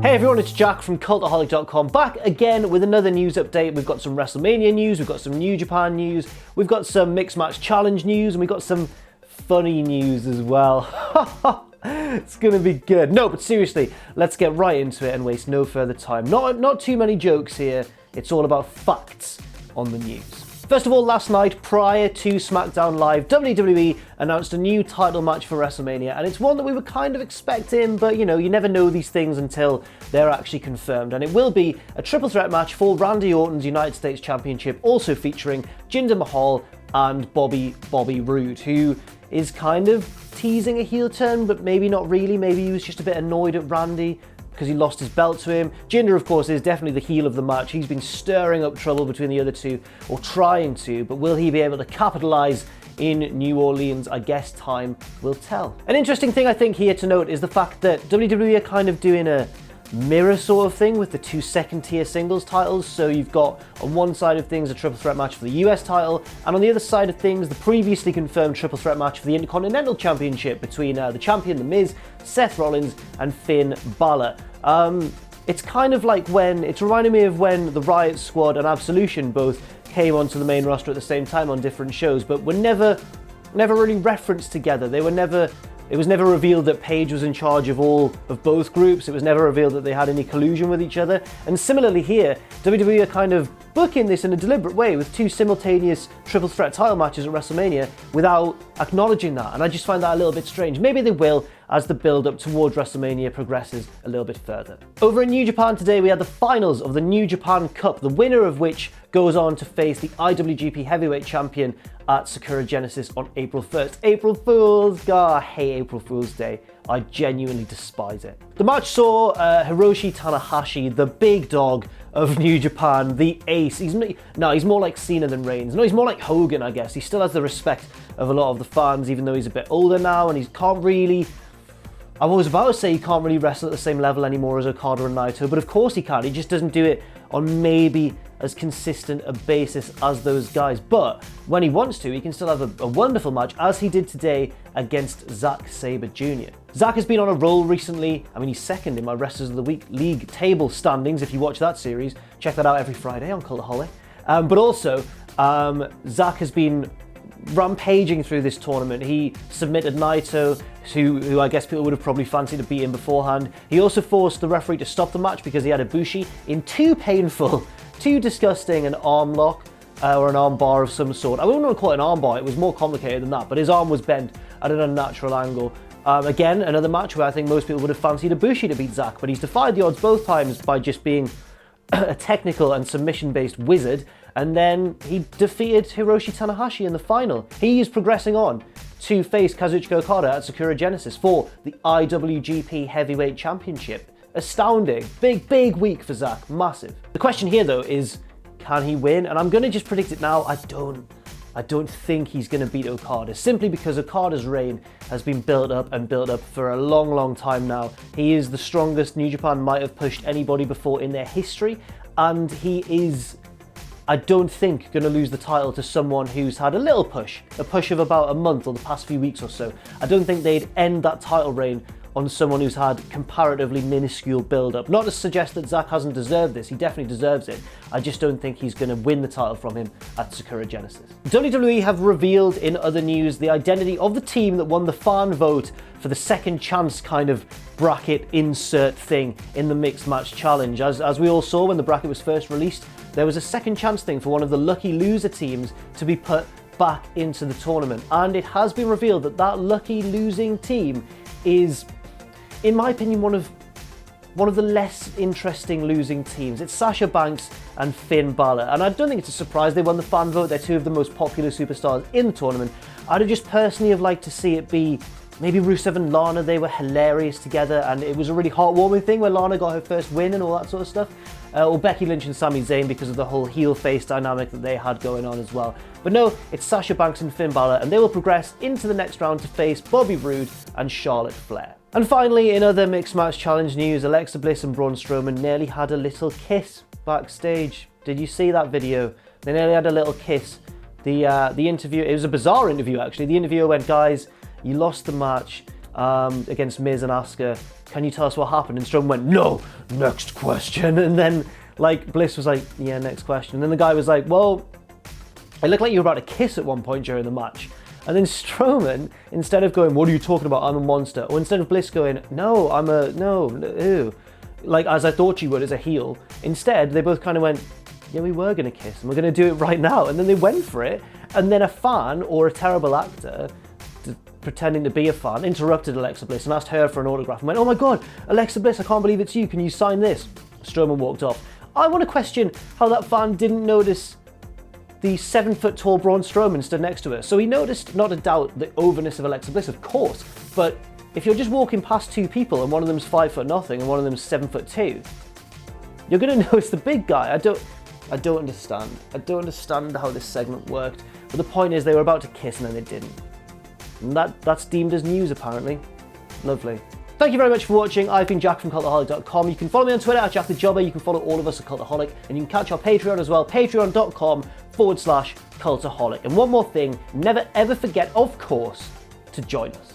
Hey everyone, it's Jack from Cultaholic.com, back again with another news update. We've got some WrestleMania news, we've got some New Japan news, we've got some Mixed Match Challenge news, and we've got some funny news as well. It's gonna be good. No, but seriously, let's get right into it and waste no further time. Not too many jokes here, it's all about facts on the news. First of all, last night, prior to SmackDown Live, WWE announced a new title match for WrestleMania, and it's one that we were kind of expecting, but you know, you never know these things until they're actually confirmed. And it will be a triple threat match for Randy Orton's United States Championship, also featuring Jinder Mahal and Bobby Roode, who is kind of teasing a heel turn, but maybe not really. Maybe he was just a bit annoyed at Randy because he lost his belt to him. Jinder, of course, is definitely the heel of the match. He's been stirring up trouble between the other two, or trying to, but will he be able to capitalize in New Orleans? I guess time will tell. An interesting thing I think here to note is the fact that WWE are kind of doing a mirror sort of thing with the two second-tier singles titles. So you've got on one side of things a triple threat match for the US title, and on the other side of things the previously confirmed triple threat match for the Intercontinental Championship between the champion, The Miz, Seth Rollins, and Finn Balor. It's kind of like it's reminding me of when the Riot Squad and Absolution both came onto the main roster at the same time on different shows, but were never really referenced together. It was never revealed that Paige was in charge of both groups. It was never revealed that they had any collusion with each other. And similarly here, WWE are kind of booking this in a deliberate way with two simultaneous triple threat title matches at WrestleMania without acknowledging that. And I just find that a little bit strange. Maybe they will as the build-up towards WrestleMania progresses a little bit further. Over in New Japan today, we had the finals of the New Japan Cup, the winner of which goes on to face the IWGP Heavyweight Champion at Sakura Genesis on April 1st. April Fools! God, I hate April Fool's Day. I genuinely despise it. The match saw Hiroshi Tanahashi, the big dog of New Japan, the ace. He's more like Cena than Reigns. No, he's more like Hogan, I guess. He still has the respect of a lot of the fans, even though he's a bit older now, and he can't really... I was about to say he can't really wrestle at the same level anymore as Okada and Naito, but of course he can. He just doesn't do it on maybe as consistent a basis as those guys. But when he wants to, he can still have a wonderful match, as he did today against Zack Sabre Jr. Zack has been on a roll recently. I mean, he's second in my Wrestlers of the Week League table standings. If you watch that series, check that out every Friday on Cultaholic. But also, Zack has been rampaging through this tournament. He submitted Naito, who I guess people would have probably fancied to beat him beforehand. He also forced the referee to stop the match because he had Ibushi in too disgusting an arm lock or an arm bar of some sort. I wouldn't want to call it an arm bar, it was more complicated than that, but his arm was bent at an unnatural angle. Again, another match where I think most people would have fancied Ibushi to beat Zack, but he's defied the odds both times by just being a technical and submission-based wizard, and then he defeated Hiroshi Tanahashi in the final. He is progressing on to face Kazuchika Okada at Sakura Genesis for the IWGP Heavyweight Championship. Astounding. Big week for Zack. Massive. The question here, though, is can he win? And I'm going to just predict it now. I don't think he's going to beat Okada, simply because Okada's reign has been built up for a long time now. He is the strongest New Japan might have pushed anybody before in their history, and he is, I don't think, going to lose the title to someone who's had a push of about a month or the past few weeks or so. I don't think they'd end that title reign on someone who's had comparatively minuscule build-up. Not to suggest that Zack hasn't deserved this, he definitely deserves it. I just don't think he's going to win the title from him at Sakura Genesis. WWE have revealed in other news the identity of the team that won the fan vote for the second chance kind of bracket insert thing in the Mixed Match Challenge. As we all saw when the bracket was first released, there was a second chance thing for one of the lucky loser teams to be put back into the tournament. And it has been revealed that that lucky losing team is, in my opinion, one of the less interesting losing teams. It's Sasha Banks and Finn Balor, and I don't think it's a surprise they won the fan vote. They're two of the most popular superstars in the tournament. I'd have just personally have liked to see it be maybe Rusev and Lana. They were hilarious together, and it was a really heartwarming thing where Lana got her first win and all that sort of stuff. Or Becky Lynch and Sami Zayn because of the whole heel-face dynamic that they had going on as well. But no, it's Sasha Banks and Finn Balor, and they will progress into the next round to face Bobby Roode and Charlotte Flair. And finally, in other Mixed Match Challenge news, Alexa Bliss and Braun Strowman nearly had a little kiss backstage. Did you see that video? They nearly had a little kiss. The interview, it was a bizarre interview actually. The interviewer went, guys, you lost the match. against Miz and Asuka. Can you tell us what happened? And Strowman went, no, next question. And then like Bliss was like, yeah, next question. And then the guy was like, well, it looked like you were about to kiss at one point during the match. And then Strowman, instead of going, what are you talking about? I'm a monster. Or instead of Bliss going, no, ew. Like as I thought you would as a heel. Instead, they both kind of went, yeah, we were going to kiss and we're going to do it right now. And then they went for it. And then a fan or a terrible actor pretending to be a fan interrupted Alexa Bliss and asked her for an autograph and went, oh my God, Alexa Bliss, I can't believe it's you. Can you sign this? Strowman walked off. I want to question how that fan didn't notice the 7-foot tall Braun Strowman stood next to her. So he noticed, not a doubt, the overness of Alexa Bliss, of course. But if you're just walking past two people and one of them's 5'0" and one of them's 7'2", you're going to notice the big guy. I don't understand. I don't understand how this segment worked. But the point is, they were about to kiss and then they didn't. And that's deemed as news, apparently. Lovely. Thank you very much for watching. I've been Jack from Cultaholic.com. You can follow me on Twitter at JackTheJobber. You can follow all of us at Cultaholic. And you can catch our Patreon as well, patreon.com/Cultaholic. And one more thing, never ever forget, of course, to join us.